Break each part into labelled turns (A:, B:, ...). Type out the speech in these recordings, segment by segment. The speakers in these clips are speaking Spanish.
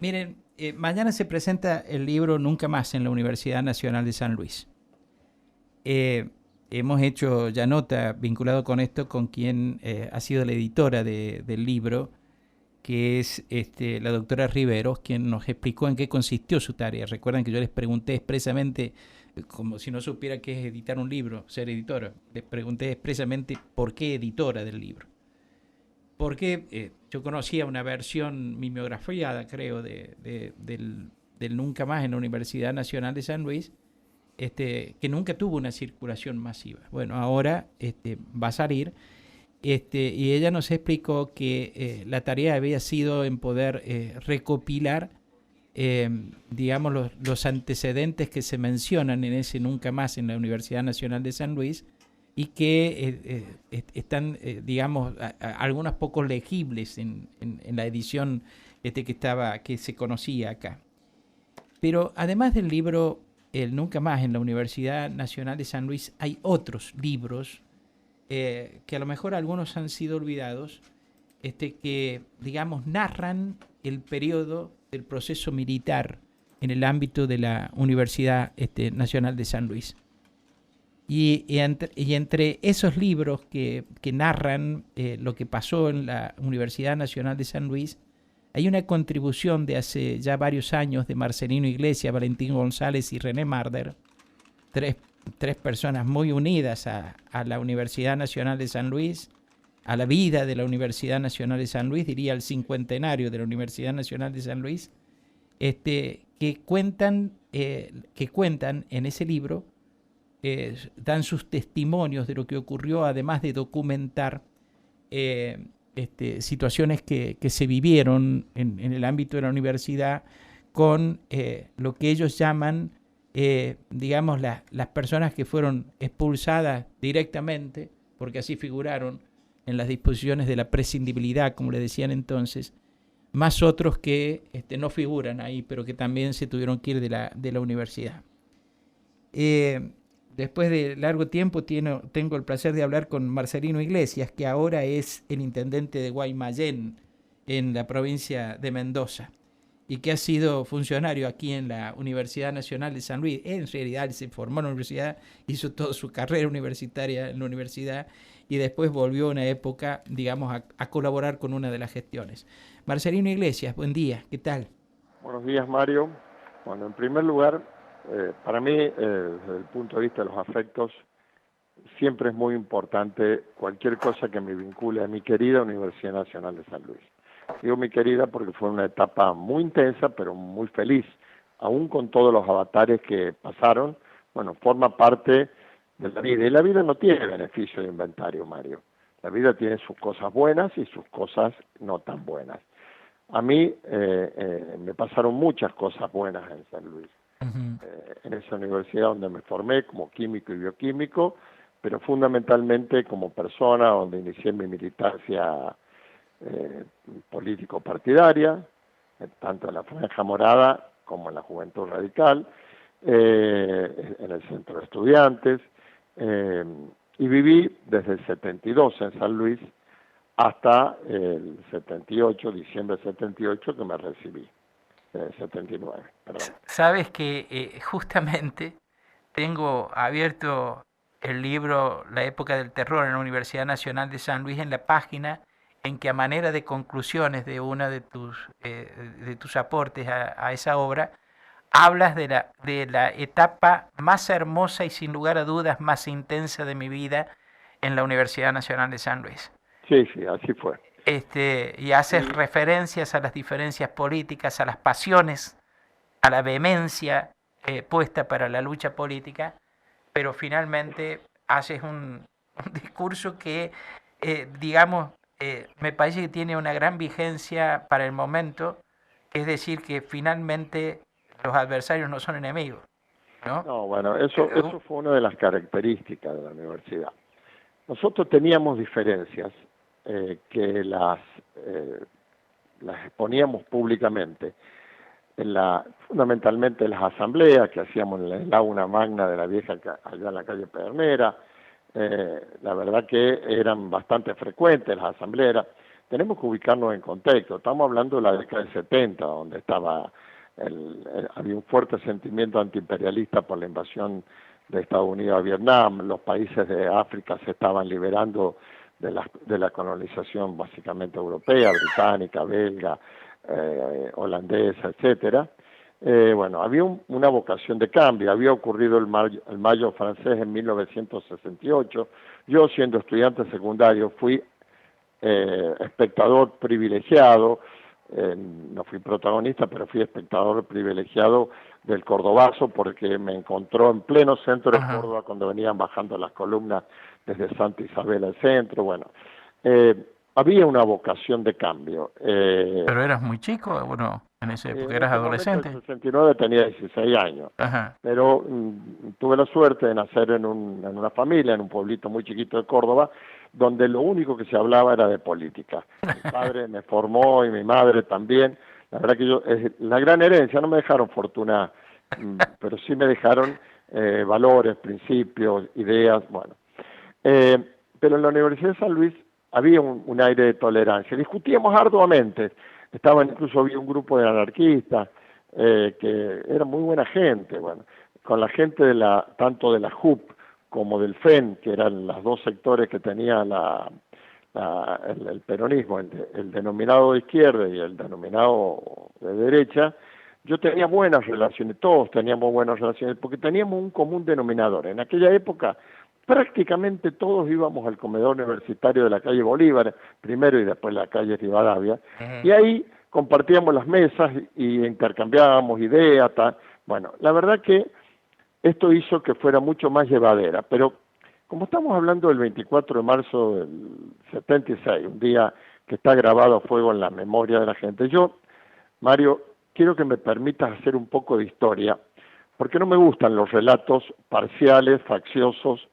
A: Miren, mañana se presenta el libro Nunca Más en la Universidad Nacional de San Luis. Eh, Hemos hecho ya nota vinculado con esto con quien ha sido la editora del libro, que es la doctora Riveros, quien nos explicó en qué consistió su tarea. Recuerdan que yo les pregunté expresamente, como si no supiera qué es editar un libro, ser editora, les pregunté expresamente por qué editora del libro. Porque yo conocía una versión mimeografiada, creo, del Nunca Más en la Universidad Nacional de San Luis, que nunca tuvo una circulación masiva. Bueno, ahora va a salir, y ella nos explicó que la tarea había sido en poder recopilar, eh, digamos, los antecedentes que se mencionan en ese Nunca Más en la Universidad Nacional de San Luis, y que están, digamos, algunos pocos legibles en la edición que se conocía acá. Pero además del libro El Nunca Más en la Universidad Nacional de San Luis, hay otros libros que a lo mejor algunos han sido olvidados, que, digamos, narran el periodo del proceso militar en el ámbito de la Universidad Nacional de San Luis. Y entre esos libros que narran lo que pasó en la Universidad Nacional de San Luis, hay una contribución de hace ya varios años de Marcelino Iglesias, Valentín González y René Marder, tres, tres personas muy unidas a la Universidad Nacional de San Luis, a la vida de la Universidad Nacional de San Luis, diría al cincuentenario de la Universidad Nacional de San Luis, que cuentan en ese libro, dan sus testimonios de lo que ocurrió, además de documentar situaciones que se vivieron en el ámbito de la universidad con lo que ellos llaman, digamos, las personas que fueron expulsadas directamente, porque así figuraron en las disposiciones de la prescindibilidad, como le decían entonces, más otros que no figuran ahí, pero que también se tuvieron que ir de la universidad. Eh, Después de largo tiempo tengo el placer de hablar con Marcelino Iglesias, que ahora es el intendente de Guaymallén, en la provincia de Mendoza, y que ha sido funcionario aquí en la Universidad Nacional de San Luis. En realidad él se formó en la universidad, hizo toda su carrera universitaria en la universidad y después volvió una época, digamos, a colaborar con una de las gestiones. Marcelino Iglesias, buen día, ¿qué tal?
B: Buenos días, Mario. Bueno, en primer lugar, para mí, desde el punto de vista de los afectos, siempre es muy importante cualquier cosa que me vincule a mi querida Universidad Nacional de San Luis. Digo mi querida porque fue una etapa muy intensa, pero muy feliz, aún con todos los avatares que pasaron. Bueno, forma parte de la vida. Y la vida no tiene beneficio de inventario, Mario. La vida tiene sus cosas buenas y sus cosas no tan buenas. A mí me pasaron muchas cosas buenas en San Luis,
A: Ujú.
B: en esa universidad donde me formé como químico y bioquímico, pero fundamentalmente como persona, donde inicié mi militancia eh, político-partidaria, tanto en la Franja Morada como en la Juventud Radical, en el Centro de Estudiantes, eh, y viví desde el 72 en San Luis hasta el 78, diciembre del 78, que me recibí, 79, perdón.
A: Sabes que justamente tengo abierto el libro La época del terror en la Universidad Nacional de San Luis en la página en que, a manera de conclusiones de una de tus aportes a esa obra, hablas de la etapa más hermosa y sin lugar a dudas más intensa de mi vida en la Universidad Nacional de San Luis.
B: Sí, sí, así fue.
A: Y haces
B: Y
A: referencias a las diferencias políticas, a las pasiones, a la vehemencia puesta para la lucha política, pero finalmente haces un discurso que, digamos, me parece que tiene una gran vigencia para el momento, es decir, que finalmente los adversarios no son enemigos, ¿no?
B: no, bueno, eso fue una de las características de la universidad. Nosotros teníamos diferencias que eh, las exponíamos públicamente, fundamentalmente en las asambleas que hacíamos en el aula magna de la vieja, allá en la calle Pedernera. La verdad que eran bastante frecuentes las asambleas, tenemos que ubicarnos en contexto. Estamos hablando de la década del 70, donde había un fuerte sentimiento antiimperialista por la invasión de Estados Unidos a Vietnam. Los países de África se estaban liberando de la colonización básicamente europea, británica, belga, holandesa, etcétera. Bueno, había una vocación de cambio. Había ocurrido el Mayo francés en 1968. Yo, siendo estudiante secundario, fui espectador privilegiado, no fui protagonista, pero fui espectador privilegiado del Cordobazo, porque me encontró en pleno centro de Córdoba cuando venían bajando las columnas desde Santa Isabel al centro. Bueno, había una vocación de cambio.
A: ¿Pero eras muy chico, bueno, en esa época eras adolescente?
B: En el 69 tenía 16 años, pero tuve la suerte de nacer en una familia, en un pueblito muy chiquito de Córdoba, donde lo único que se hablaba era de política. Mi padre me formó y mi madre también. La verdad que la gran herencia, no me dejaron fortuna, pero sí me dejaron valores, principios, ideas, bueno. Pero en la Universidad de San Luis había un aire de tolerancia. Discutíamos arduamente. Había un grupo de anarquistas que era muy buena gente, bueno, con la gente tanto de la JUP como del FEN, que eran los dos sectores que tenía el peronismo, el denominado de izquierda y el denominado de derecha. Yo tenía buenas relaciones, todos teníamos buenas relaciones, porque teníamos un común denominador. En aquella época prácticamente todos íbamos al comedor universitario de la calle Bolívar, primero, y después la calle Rivadavia, y ahí compartíamos las mesas y intercambiábamos ideas. Bueno, la verdad que esto hizo que fuera mucho más llevadera, pero como estamos hablando del 24 de marzo del 76, un día que está grabado a fuego en la memoria de la gente, yo, Mario, quiero que me permitas hacer un poco de historia, porque no me gustan los relatos parciales, facciosos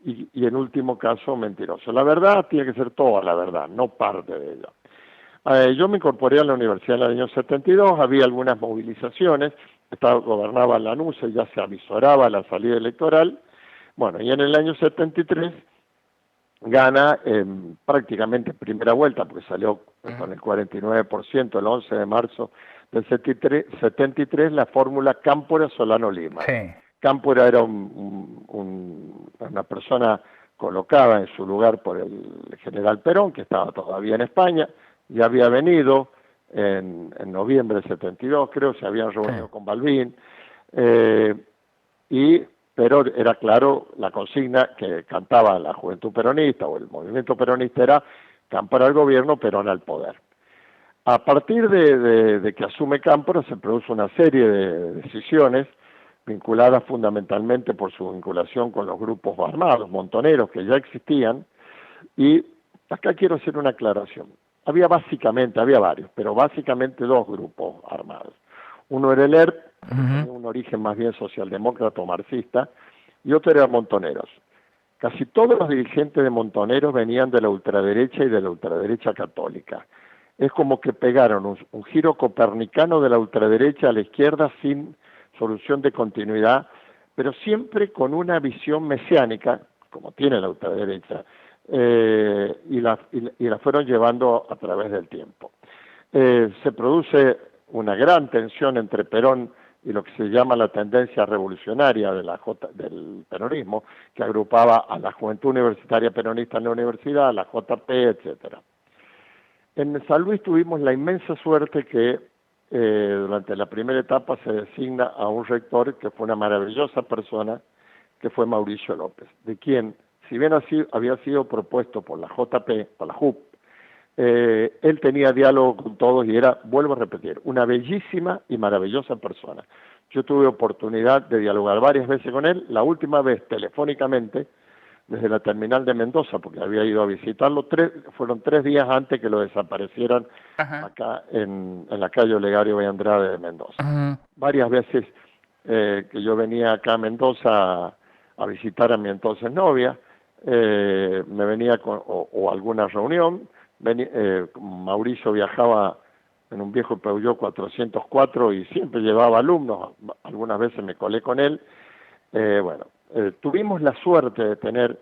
B: y en último caso mentirosos. La verdad tiene que ser toda la verdad, no parte de ella. Yo me incorporé a la universidad en el año 72, había algunas movilizaciones, gobernaba Lanús, ya se avisoraba la salida electoral. Bueno, y en el año 73 gana prácticamente primera vuelta, porque salió con el 49% el 11 de marzo del 73, la fórmula Cámpora-Solano-Lima. Sí. Cámpora era una persona colocada en su lugar por el general Perón, que estaba todavía en España, ya había venido en noviembre del 72, creo, se habían reunido con Balbín, pero era claro la consigna que cantaba la Juventud Peronista o el movimiento peronista era Cámpora al gobierno, Perón al poder. A partir de que asume Cámpora se produce una serie de decisiones vinculadas fundamentalmente por su vinculación con los grupos armados, montoneros, que ya existían, y acá quiero hacer una aclaración. Había varios, pero básicamente dos grupos armados. Uno era el ERP, que tenía un origen más bien socialdemócrata o marxista, y otro era Montoneros. Casi todos los dirigentes de Montoneros venían de la ultraderecha y de la ultraderecha católica. Es como que pegaron un giro copernicano de la ultraderecha a la izquierda sin solución de continuidad, pero siempre con una visión mesiánica, como tiene la ultraderecha, y la fueron llevando a través del tiempo. Se produce una gran tensión entre Perón y lo que se llama la tendencia revolucionaria del peronismo, que agrupaba a la juventud universitaria peronista en la universidad, a la JP, etcétera. En San Luis tuvimos la inmensa suerte que durante la primera etapa se designa a un rector que fue una maravillosa persona, que fue Mauricio López, de quien, si bien había sido propuesto por la JP, por la JUP, él tenía diálogo con todos y era, vuelvo a repetir, una bellísima y maravillosa persona. Yo tuve oportunidad de dialogar varias veces con él, la última vez telefónicamente, desde la terminal de Mendoza, porque había ido a visitarlo, fueron 3 días antes que lo desaparecieran acá en la calle Olegario y Andrade de Mendoza. Varias veces que yo venía acá a Mendoza a visitar a mi entonces novia, me venía o alguna reunión, Mauricio viajaba en un viejo Peugeot 404 y siempre llevaba alumnos, algunas veces me colé con él. Tuvimos la suerte de tener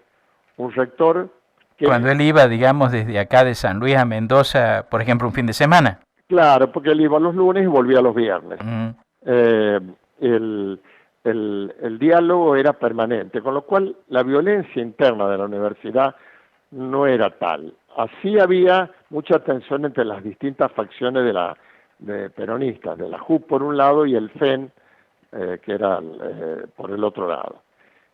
B: un rector que,
A: Cuando él iba, digamos, desde acá de San Luis a Mendoza, por ejemplo, un fin de semana.
B: claro, porque él iba los lunes y volvía los viernes.
A: Mm.
B: Eh, el, el diálogo era permanente, con lo cual la violencia interna de la universidad no era tal. Así había mucha tensión entre las distintas facciones de peronistas, de la JUP por un lado y el FEN, que era por el otro lado.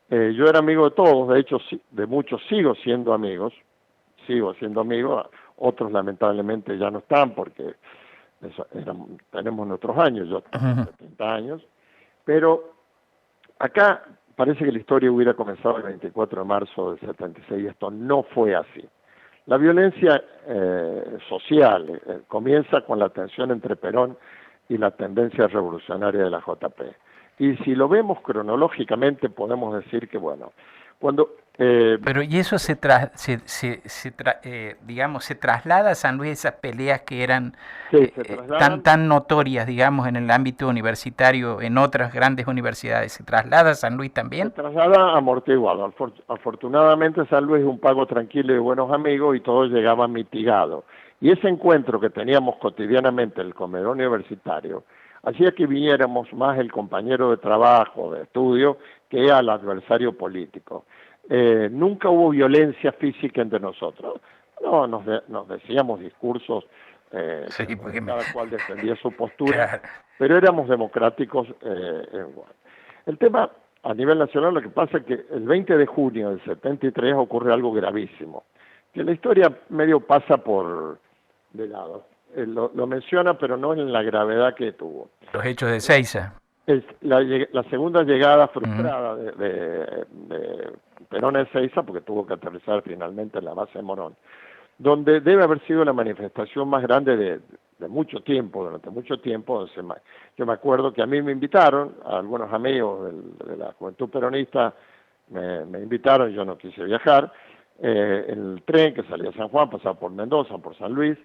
B: Yo era amigo de todos, de hecho de muchos sigo siendo amigo, otros lamentablemente ya no están porque tenemos nuestros años, yo tengo 70 años, pero acá parece que la historia hubiera comenzado el 24 de marzo del 76, esto no fue así. La violencia social comienza con la tensión entre Perón y la tendencia revolucionaria de la JP. Y si lo vemos cronológicamente podemos decir que, bueno, cuando...
A: Pero y eso digamos, se traslada a San Luis esas peleas que eran
B: se trasladan,
A: tan notorias, digamos, en el ámbito universitario, en otras grandes universidades. ¿Se traslada a San Luis
B: se
A: también?
B: traslada amortiguado. Afortunadamente San Luis es un pago tranquilo y de buenos amigos y todo llegaba mitigado. Y ese encuentro que teníamos cotidianamente en el comedor universitario hacía que viniéramos más el compañero de trabajo, de estudio, que al adversario político. Nunca hubo violencia física entre nosotros. No, nos decíamos discursos,
A: Sí, porque
B: cada cual defendía su postura,
A: claro.
B: pero éramos democráticos igual. El tema a nivel nacional, lo que pasa es que el 20 de junio del 73 ocurre algo gravísimo, que la historia medio pasa por de lado. Lo menciona, pero no en la gravedad que tuvo.
A: Los hechos de Seiza.
B: La segunda llegada
A: Ujú.
B: frustrada de Perón a Ezeiza, porque tuvo que aterrizar finalmente en la base de Morón, donde debe haber sido la manifestación más grande de mucho tiempo, durante mucho tiempo. Yo me acuerdo que a mí me invitaron, a algunos amigos de la juventud peronista me invitaron, yo no quise viajar, en el tren que salía de San Juan, pasaba por Mendoza, por San Luis,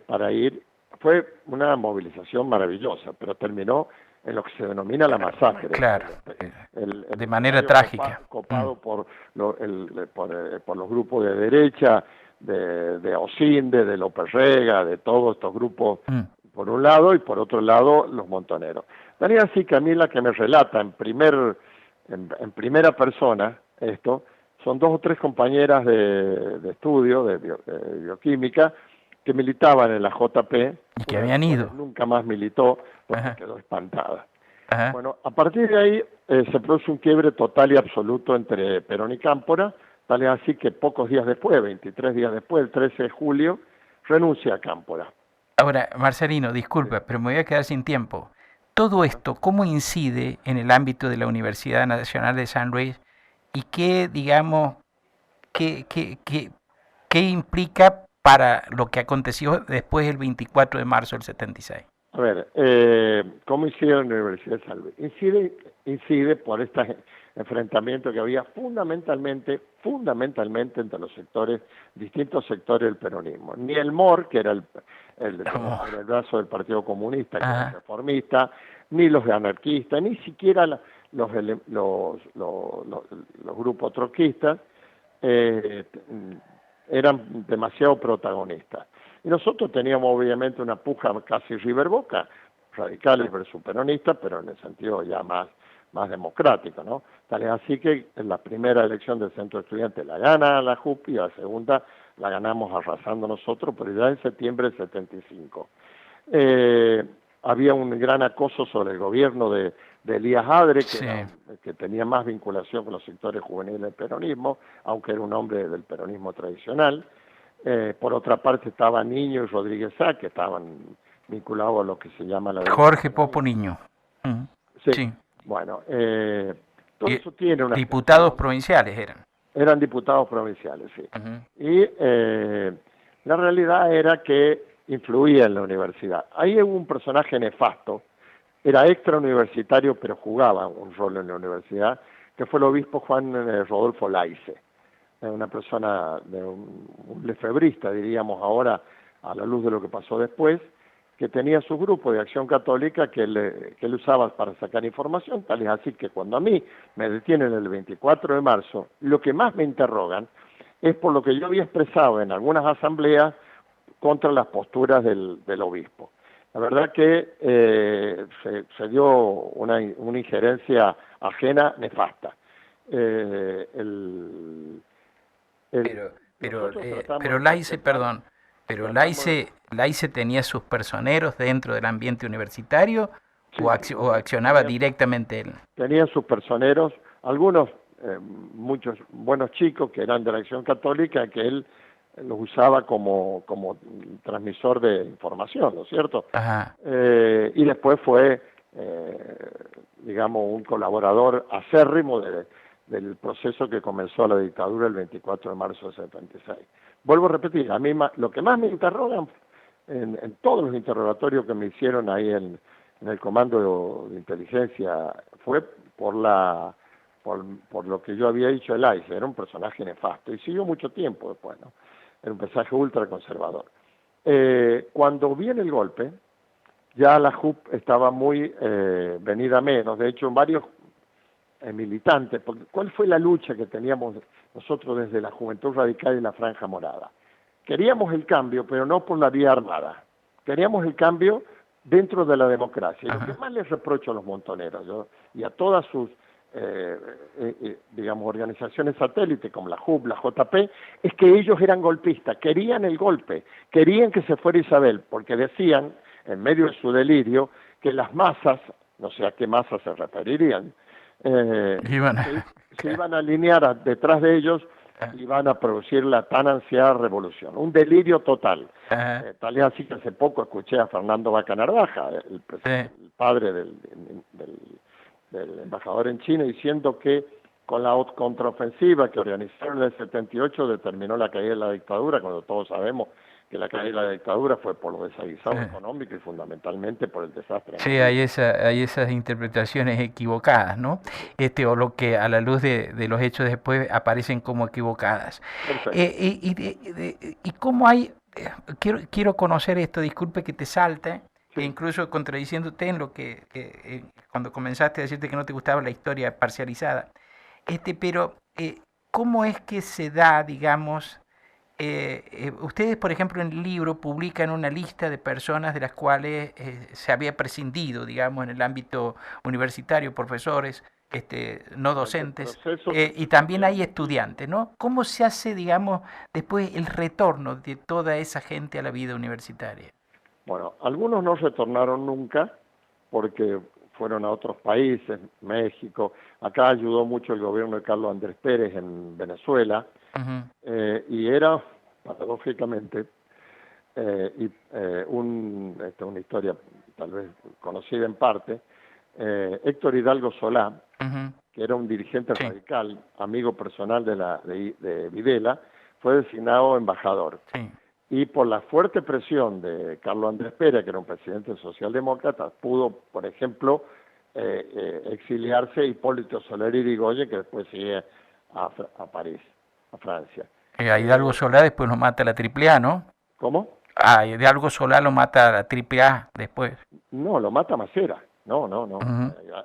B: para ir. Fue una movilización maravillosa, pero terminó en lo que se denomina la masacre.
A: Claro,
B: El
A: de manera
B: escenario
A: trágica.
B: copado por los grupos de derecha, de Osinde, de López Rega, de todos estos grupos,
A: Mm.
B: por un lado, y por otro lado, los montoneros. Daniela sí, Camila, que me relata en primera persona esto, son dos o tres compañeras de estudio, de bioquímica, que militaban en la JP,
A: Y que
B: una de las
A: habían
B: cuales
A: ido.
B: nunca más militó porque
A: Ajá,
B: quedó espantada.
A: ajá.
B: Bueno, a partir de ahí se produce un quiebre total y absoluto entre Perón y Cámpora, tal es así que pocos días después, 23 días después, el 13 de julio, renuncia a Cámpora.
A: Ahora, Marcelino, disculpa, pero me voy a quedar sin tiempo. Todo esto, ¿cómo incide en el ámbito de la Universidad Nacional de San Luis y qué, digamos, qué, qué, qué, qué implica para lo que aconteció después del 24 de marzo del 76?
B: A ver, ¿cómo incide la Universidad de San Luis? Incide por este enfrentamiento que había fundamentalmente entre los distintos sectores del peronismo. Ni el MOR, que era
A: Oh,
B: era el brazo del Partido Comunista, que era
A: ajá,
B: reformista, ni los anarquistas, ni siquiera los grupos trotskistas eh, eran demasiado protagonistas. Y nosotros teníamos obviamente una puja casi River Boca, radicales versus peronistas, pero en el sentido ya más democrático, ¿no? Tal es así que en la primera elección del centro de estudiantes la gana la JUP y la segunda la ganamos arrasando nosotros, pero ya en septiembre del 75. Había un gran acoso sobre el gobierno de Elías Adre,
A: sí.
B: que tenía más vinculación con los sectores juveniles del peronismo, aunque era un hombre del peronismo tradicional. Por otra parte estaba Niño y Rodríguez Sá, que estaban vinculados a lo que se llama la derecha
A: Jorge Popo
B: peronista.
A: Niño. Mm,
B: Sí,
A: sí.
B: bueno, todo
A: Y
B: eso tiene una
A: diputados
B: extensión,
A: provinciales eran.
B: eran diputados provinciales, sí.
A: Ujú.
B: Y la realidad era que influía en la universidad. Ahí hubo un personaje nefasto, era extra universitario, pero jugaba un rol en la universidad, que fue el obispo Juan Rodolfo Laice, una persona, un lefebrista, diríamos ahora, a la luz de lo que pasó después, que tenía su grupo de acción católica que él usaba para sacar información, tal es así que cuando a mí me detienen el 24 de marzo, lo que más me interrogan es por lo que yo había expresado en algunas asambleas contra las posturas del obispo. La verdad que se dio una injerencia ajena nefasta.
A: Pero Laice, perdón, pero Laice tenía sus personeros dentro del ambiente universitario,
B: sí,
A: o accionaba directamente él.
B: Tenían sus personeros, algunos, muchos buenos chicos que eran de la Acción Católica, que él los usaba como transmisor de información, ¿no es cierto?
A: Ajá.
B: Y después fue, digamos, un colaborador acérrimo del proceso que comenzó la dictadura el 24 de marzo del 76. Vuelvo a repetir, a mí lo que más me interrogan en todos los interrogatorios que me hicieron ahí en el comando de inteligencia fue por lo que yo había dicho el ICE, era un personaje nefasto y siguió mucho tiempo después, ¿no? Era un mensaje ultraconservador. Cuando viene el golpe, ya la JUP estaba muy venida menos, de hecho varios militantes, porque ¿cuál fue la lucha que teníamos nosotros desde la Juventud Radical y la Franja Morada? Queríamos el cambio, pero no por la vía armada, queríamos el cambio dentro de la democracia. Y lo que más les reprocho a los montoneros y a todas sus digamos, organizaciones satélites como la JUP, la JP, es que ellos eran golpistas, querían el golpe, querían que se fuera Isabel, porque decían, en medio de su delirio, que las masas, no sé a qué masas se referirían, se iban a alinear detrás de ellos y van a producir la tan ansiada revolución. Un delirio total. Tal es así que hace poco escuché a Fernando Vaca Narvaja, el padre del embajador en China, diciendo que con la contraofensiva que organizaron en el 78 determinó la caída de la dictadura, cuando todos sabemos que la caída de la dictadura fue por los desaguisados económicos y fundamentalmente por el desastre.
A: Sí, hay esas interpretaciones equivocadas, ¿no? O lo que a la luz de los hechos después aparecen como equivocadas. Y cómo hay, quiero conocer esto, disculpe que te salte, sí. Incluso contradiciéndote en lo que cuando comenzaste a decirte que no te gustaba la historia parcializada. Pero ¿cómo es que se da, digamos, ustedes, por ejemplo, en el libro publican una lista de personas de las cuales se había prescindido, digamos, en el ámbito universitario, profesores, no docentes, y también hay estudiantes, ¿no? ¿Cómo se hace, digamos, después el retorno de toda esa gente a la vida universitaria?
B: Bueno, algunos no retornaron nunca porque fueron a otros países, México. Acá ayudó mucho el gobierno de Carlos Andrés Pérez en Venezuela. Y era, paradójicamente, una historia tal vez conocida en parte, Héctor Hidalgo Solá, que era un dirigente radical, amigo personal de Videla, fue designado embajador. Y por la fuerte presión de Carlos Andrés Pérez, que era un presidente socialdemócrata, pudo, por ejemplo, exiliarse Hipólito Soler Irigoyen, que después sigue a París, a Francia.
A: A Hidalgo Solá después lo mata la AAA, ¿no?
B: ¿Cómo?
A: A Hidalgo Solá lo mata la AAA después.
B: No, lo mata Macera. No.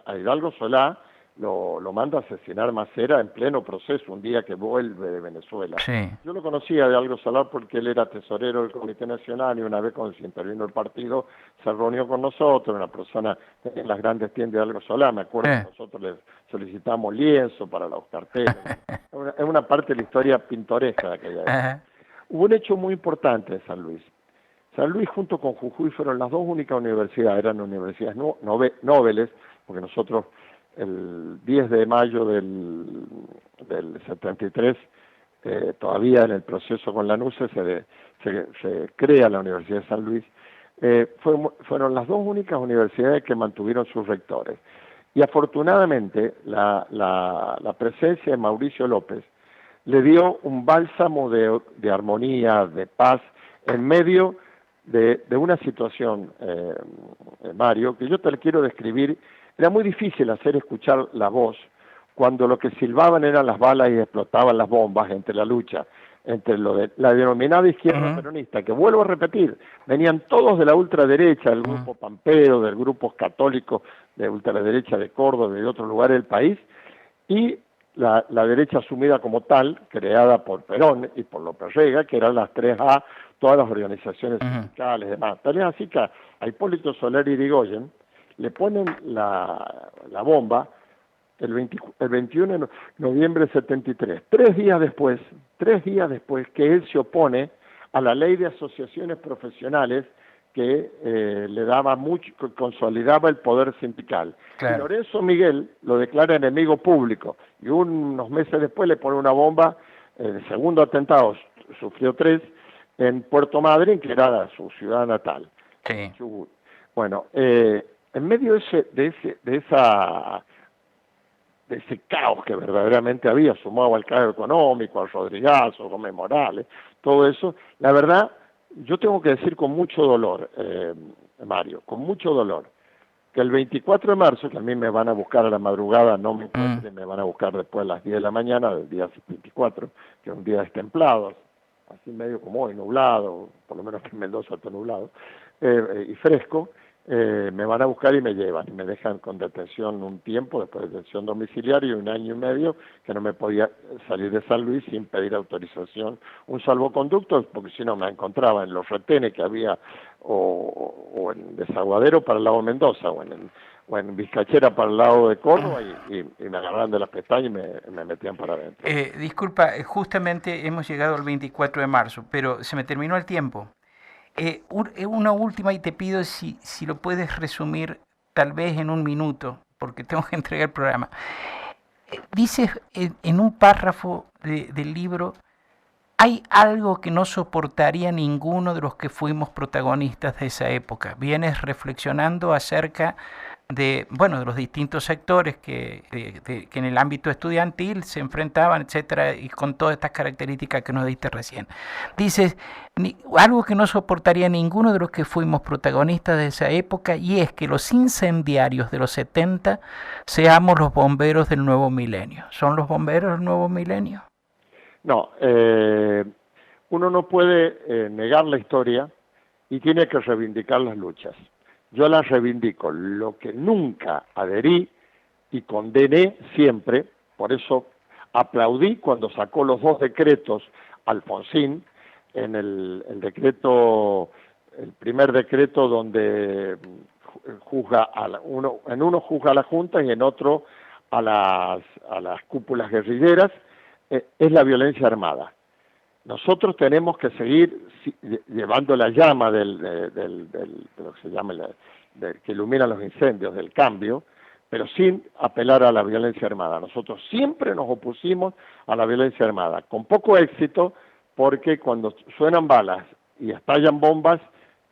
B: A Hidalgo Solá lo manda a asesinar Macera en pleno proceso, un día que vuelve de Venezuela.
A: Sí.
B: Yo lo conocía a Hidalgo Solá porque él era tesorero del Comité Nacional y una vez cuando se intervino el partido se reunió con nosotros, una persona en las grandes tiendas de Hidalgo Solá. Me acuerdo que nosotros le solicitamos lienzo para los carteles. Es una parte de la historia pintoresca de aquella época. Hubo un hecho muy importante en San Luis. San Luis junto con Jujuy fueron las dos únicas universidades, eran universidades nobles, porque nosotros el 10 de mayo del 73, todavía en el proceso con la NUCE, se crea la Universidad de San Luis. Fueron las dos únicas universidades que mantuvieron sus rectores. Y afortunadamente la presencia de Mauricio López le dio un bálsamo de armonía, de paz, en medio de una situación, Mario, que yo te la quiero describir. Era muy difícil hacer escuchar la voz cuando lo que silbaban eran las balas y explotaban las bombas entre la lucha, entre la denominada izquierda peronista, que vuelvo a repetir, venían todos de la ultraderecha, del grupo Pampero, del grupo católico de ultraderecha de Córdoba y de otros lugares del país, y la derecha asumida como tal, creada por Perón y por López Rega, que eran las 3A, todas las organizaciones sindicales y demás. Tal es así que a Hipólito Soler y Irigoyen le ponen la bomba el 21 de noviembre de 73, 3 días después que él se opone a la ley de asociaciones profesionales que le daba mucho, consolidaba el poder sindical. Claro. Y Lorenzo Miguel lo declara enemigo público y unos meses después le pone una bomba, el segundo atentado, sufrió 3, en Puerto Madryn, que era su ciudad natal. Sí. Bueno, en medio de ese caos que verdaderamente había, sumado al caos económico, al Rodrigazo, Gómez Morales, todo eso, la verdad, yo tengo que decir con mucho dolor, Mario, con mucho dolor, que el 24 de marzo, que a mí me van a buscar a la madrugada, no me encuentren, me van a buscar después a las 10 de la mañana del día 24, que es un día destemplado, así medio como hoy, nublado, por lo menos que en Mendoza está nublado, y fresco, me van a buscar y me llevan, y me dejan con detención un tiempo, después de detención domiciliaria, 1 año y medio, que no me podía salir de San Luis sin pedir autorización, un salvoconducto, porque si no me encontraba en los retenes que había, o en Desaguadero para el lado de Mendoza, o en Vizcachera para el lado de Córdoba, y me agarraban de las pestañas y me metían para adentro.
A: Disculpa, justamente hemos llegado al 24 de marzo, pero se me terminó el tiempo. Una última, y te pido si lo puedes resumir tal vez en 1 minuto, porque tengo que entregar el programa. Dices en un párrafo del libro, hay algo que no soportaría ninguno de los que fuimos protagonistas de esa época. Vienes reflexionando acerca de los distintos sectores que en el ámbito estudiantil se enfrentaban, etcétera, y con todas estas características que nos diste recién. Dices, algo que no soportaría ninguno de los que fuimos protagonistas de esa época, y es que los incendiarios de los 70 seamos los bomberos del nuevo milenio. ¿Son los bomberos del nuevo milenio?
B: No, uno no puede negar la historia y tiene que reivindicar las luchas. Yo las reivindico. Lo que nunca adherí y condené siempre, por eso aplaudí cuando sacó los 2 decretos Alfonsín, en el primer decreto donde juzga en uno juzga a la Junta y en otro a las cúpulas guerrilleras, es la violencia armada. Nosotros tenemos que seguir llevando la llama de lo que se llama que ilumina los incendios, del cambio, pero sin apelar a la violencia armada. Nosotros siempre nos opusimos a la violencia armada, con poco éxito, porque cuando suenan balas y estallan bombas,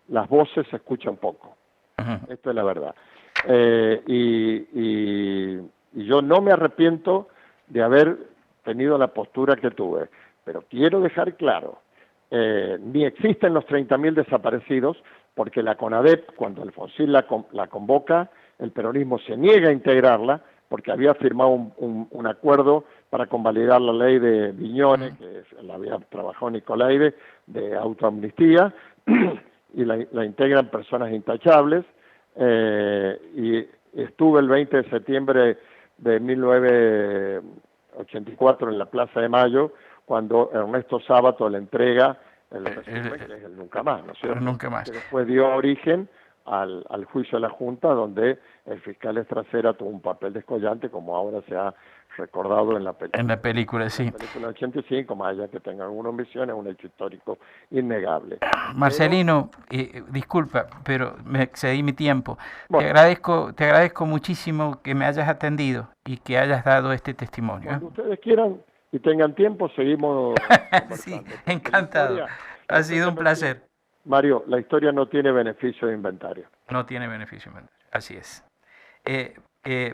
B: las voces se escuchan poco. Esto es la verdad. Y yo no me arrepiento de haber tenido la postura que tuve, pero quiero dejar claro, ni existen los 30.000 desaparecidos, porque la CONADEP, cuando Alfonsín la convoca, el peronismo se niega a integrarla, porque había firmado un acuerdo para convalidar la ley de Viñones, que la había trabajado Nicolaide, de autoamnistía, y la integran personas intachables, y estuve el 20 de septiembre de 1984 en la Plaza de Mayo, cuando Ernesto Sábato le entrega el resumen, que es el Nunca Más, ¿no es cierto?
A: Nunca Más.
B: Que después dio origen al juicio de la Junta, donde el fiscal Estracera tuvo un papel descollante, como ahora se ha recordado en la película.
A: En la película, sí.
B: En la película 85, más allá que tenga alguna omisión, es un hecho histórico innegable.
A: Marcelino, disculpa, pero me excedí mi tiempo. Bueno, te agradezco muchísimo que me hayas atendido y que hayas dado este testimonio.
B: Cuando ustedes quieran y tengan tiempo, seguimos
A: Sí, encantado. Ha sido un placer.
B: Mario, la historia no tiene beneficio de inventario.
A: No tiene beneficio de inventario, así es.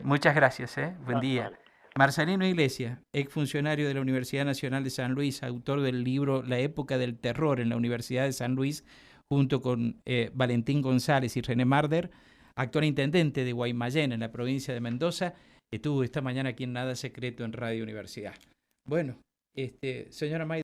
A: Muchas gracias, buen día. Vale. Marcelino Iglesias, exfuncionario de la Universidad Nacional de San Luis, autor del libro La época del terror en la Universidad de San Luis, junto con Valentín González y René Marder, actual intendente de Guaymallén, en la provincia de Mendoza, estuvo esta mañana aquí en Nada Secreto en Radio Universidad. Bueno, señora May.